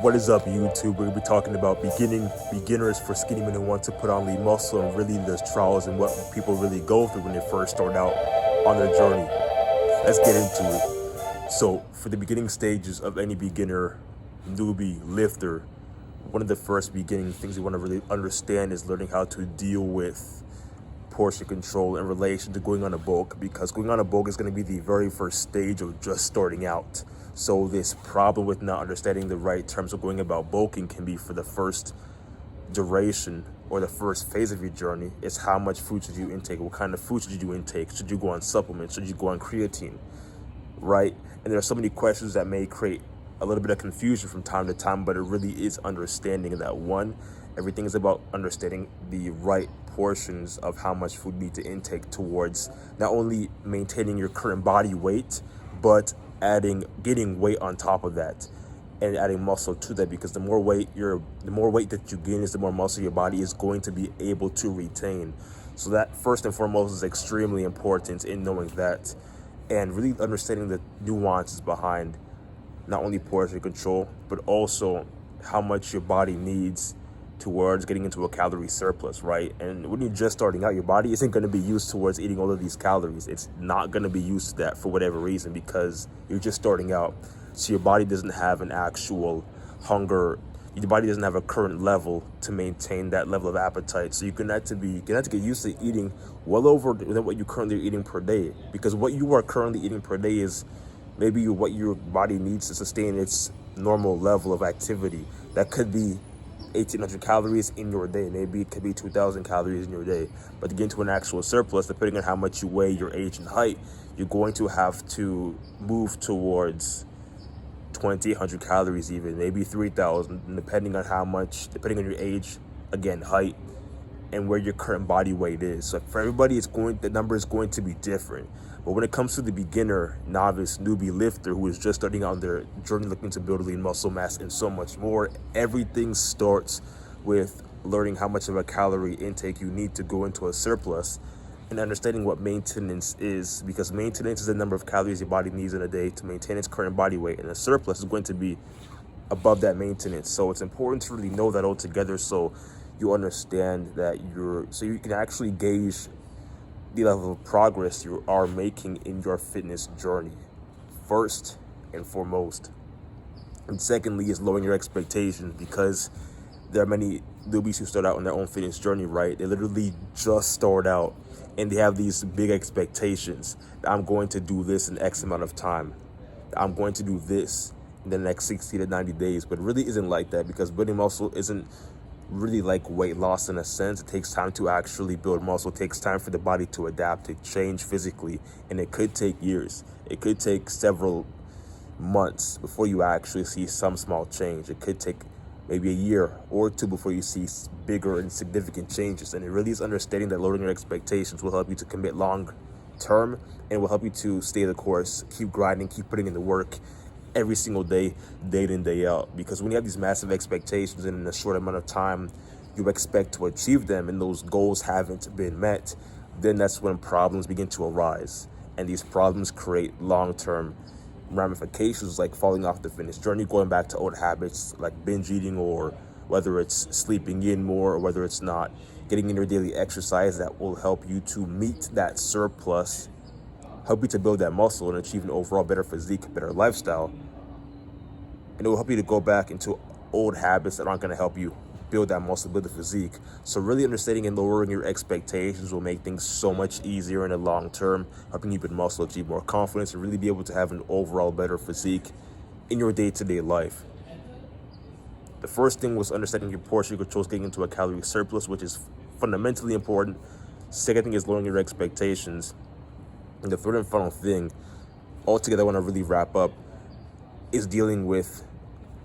What is up, YouTube? We're gonna be talking about beginners for skinny men who want to put on lean muscle, and really the trials and what people really go through when they first start out on their journey. Let's get into it. So, for the beginning stages of any beginner, newbie, lifter, one of the first beginning things you want to really understand is learning how to deal with portion control in relation to going on a bulk, because going on a bulk is going to be the very first stage of just starting out. So this problem with not understanding the right terms of going about bulking can be for the first duration or the first phase of your journey. Is how much food should you intake? What kind of food should you intake? Should you go on supplements? Should you go on creatine? Right? And there are so many questions that may create a little bit of confusion from time to time, but it really is understanding that one, everything is about understanding the right portions of how much food you need to intake towards not only maintaining your current body weight, but getting weight on top of that and adding muscle to that, because the more weight that you gain is the more muscle your body is going to be able to retain. So that first and foremost is extremely important in knowing that, and really understanding the nuances behind not only portion control, but also how much your body needs towards getting into a calorie surplus, right? And when you're just starting out, your body isn't going to be used towards eating all of these calories. It's not going to be used to that for whatever reason, because you're just starting out. So your body doesn't have an actual hunger. Your body doesn't have a current level to maintain that level of appetite. So you're going to have to get used to eating well over than what you're currently eating per day, because what you are currently eating per day is maybe what your body needs to sustain its normal level of activity. That could be 1,800 calories in your day. Maybe it could be 2,000 calories in your day. But to get into an actual surplus, depending on how much you weigh, your age, and height, you're going to have to move towards 2,800 calories, even maybe 3,000, depending on your age, again, height, and where your current body weight is. So for everybody, the number is going to be different. But when it comes to the beginner, novice, newbie lifter who is just starting on their journey looking to build lean muscle mass and so much more, everything starts with learning how much of a calorie intake you need to go into a surplus, and understanding what maintenance is, because maintenance is the number of calories your body needs in a day to maintain its current body weight, and a surplus is going to be above that maintenance. So it's important to really know that altogether, so you understand that so you can actually gauge the level of progress you are making in your fitness journey, first and foremost. And secondly is lowering your expectations, because there are many newbies who start out on their own fitness journey, right? They literally just start out and they have these big expectations. I'm going to do this in X amount of time. I'm going to do this in the next 60 to 90 days. But it really isn't like that, because building muscle isn't really like weight loss in a sense. It takes time to actually build muscle. It takes time for the body to adapt, to change physically, and it could take years. It could take several months before you actually see some small change. It could take maybe a year or two before you see bigger and significant changes. And it really is understanding that lowering your expectations will help you to commit long term, and will help you to stay the course, keep grinding, keep putting in the work every single day, day in, day out. Because when you have these massive expectations and in a short amount of time you expect to achieve them, and those goals haven't been met, then that's when problems begin to arise. And these problems create long-term ramifications, like falling off the fitness journey, going back to old habits like binge eating, or whether it's sleeping in more, or whether it's not getting in your daily exercise that will help you to meet that surplus, help you to build that muscle and achieve an overall better physique, better lifestyle. And it will help you to go back into old habits that aren't going to help you build that muscle, build the physique. So really understanding and lowering your expectations will make things so much easier in the long term, helping you build muscle, achieve more confidence, and really be able to have an overall better physique in your day-to-day life. The first thing was understanding your portion control, getting into a calorie surplus, which is fundamentally important. Second thing is lowering your expectations. And the third and final thing, altogether I want to really wrap up, is dealing with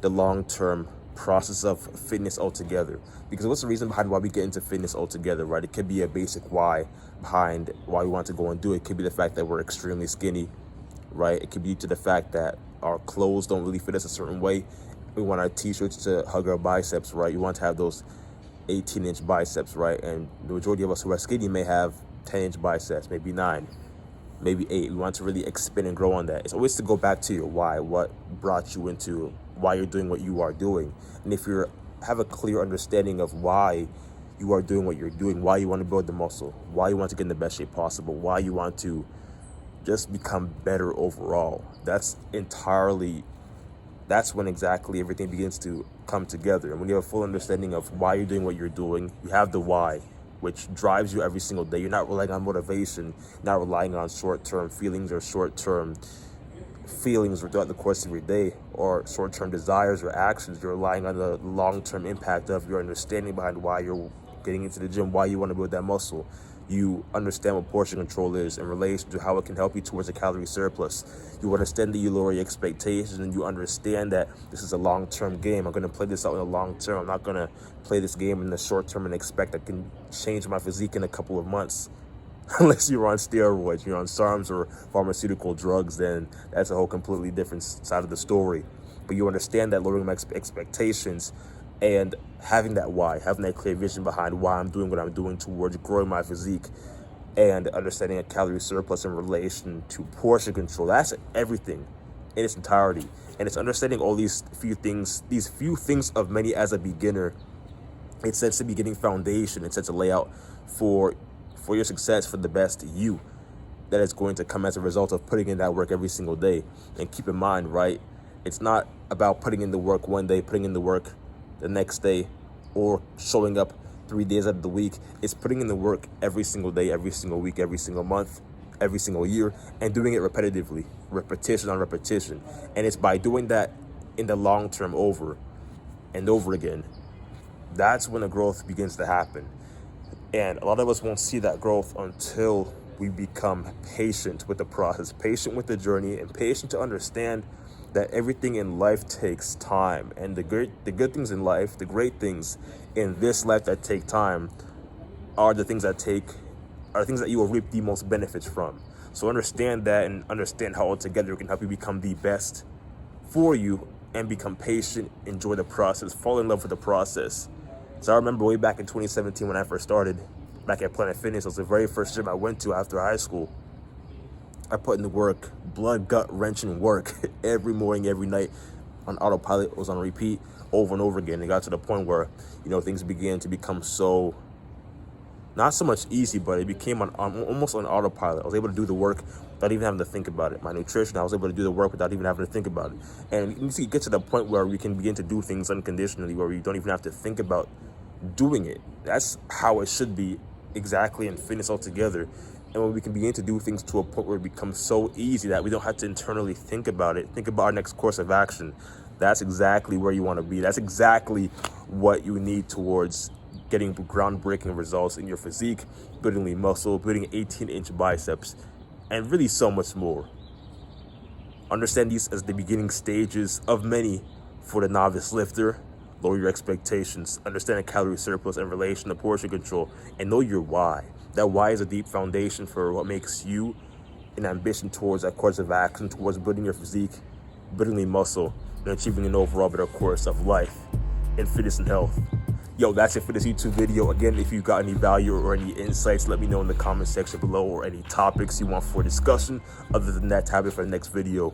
the long-term process of fitness altogether. Because what's the reason behind why we get into fitness altogether, right? It could be a basic why behind why we want to go and do it. It could be the fact that we're extremely skinny, right? It could be to the fact that our clothes don't really fit us a certain way. We want our t-shirts to hug our biceps, right? You want to have those 18-inch biceps, right? And the majority of us who are skinny may have 10-inch biceps, maybe 9. Maybe 8. We want to really expand and grow on that. It's always to go back to your why, what brought you into why you're doing what you are doing. And if you have a clear understanding of why you are doing what you're doing, why you want to build the muscle, why you want to get in the best shape possible, why you want to just become better overall, that's when exactly everything begins to come together. And when you have a full understanding of why you're doing what you're doing, you have the why, which drives you every single day. You're not relying on motivation, not relying on short-term feelings or short-term feelings throughout the course of your day, or short-term desires or actions. You're relying on the long-term impact of your understanding behind why you're getting into the gym, why you want to build that muscle. You understand what portion control is in relation to how it can help you towards a calorie surplus. You understand that you lower your expectations, and you understand that this is a long-term game. I'm going to play this out in the long term. I'm not going to play this game in the short term and expect I can change my physique in a couple of months. Unless you're on steroids, you're on SARMs or pharmaceutical drugs, then that's a whole completely different side of the story. But you understand that lowering my expectations and having that why, having that clear vision behind why I'm doing what I'm doing towards growing my physique, and understanding a calorie surplus in relation to portion control, that's everything in its entirety. And it's understanding all these few things of many as a beginner. It sets the beginning foundation. It sets a layout for your success, for the best you that is going to come as a result of putting in that work every single day. And keep in mind, right, it's not about putting in the work one day, putting in the work the next day, or showing up 3 days out of the week. It's putting in the work every single day, every single week, every single month, every single year, and doing it repetitively, repetition on repetition. And it's by doing that in the long term over and over again, that's when the growth begins to happen. And a lot of us won't see that growth until we become patient with the process, patient with the journey, and patient to understand that everything in life takes time. And the good things in life, the great things in this life that take time, are the things that you will reap the most benefits from. So understand that, and understand how altogether it can help you become the best for you, and become patient, enjoy the process, fall in love with the process. So I remember way back in 2017 when I first started back at Planet Fitness. It was the very first gym I went to after high school. I put in the work, blood, gut wrenching work every morning, every night, on autopilot. It was on repeat over and over again. It got to the point where, things began to become so, not so much easy, but it became almost on autopilot. I was able to do the work without even having to think about it. My nutrition, I was able to do the work without even having to think about it. And you get to the point where we can begin to do things unconditionally, where we don't even have to think about doing it. That's how it should be exactly in fitness altogether. And when we can begin to do things to a point where it becomes so easy that we don't have to internally think about it, think about our next course of action, that's exactly where you want to be. That's exactly what you need towards getting groundbreaking results in your physique, building lean muscle, building 18-inch biceps, and really so much more. Understand these as the beginning stages of many for the novice lifter. Lower your expectations, understand a calorie surplus in relation to portion control, and know your why. That why is a deep foundation for what makes you an ambition towards that course of action, towards building your physique, building lean muscle, and achieving an overall better course of life in fitness and health. Yo, that's it for this YouTube video. Again, if you got any value or any insights, let me know in the comment section below, or any topics you want for discussion. Other than that, tab it for the next video.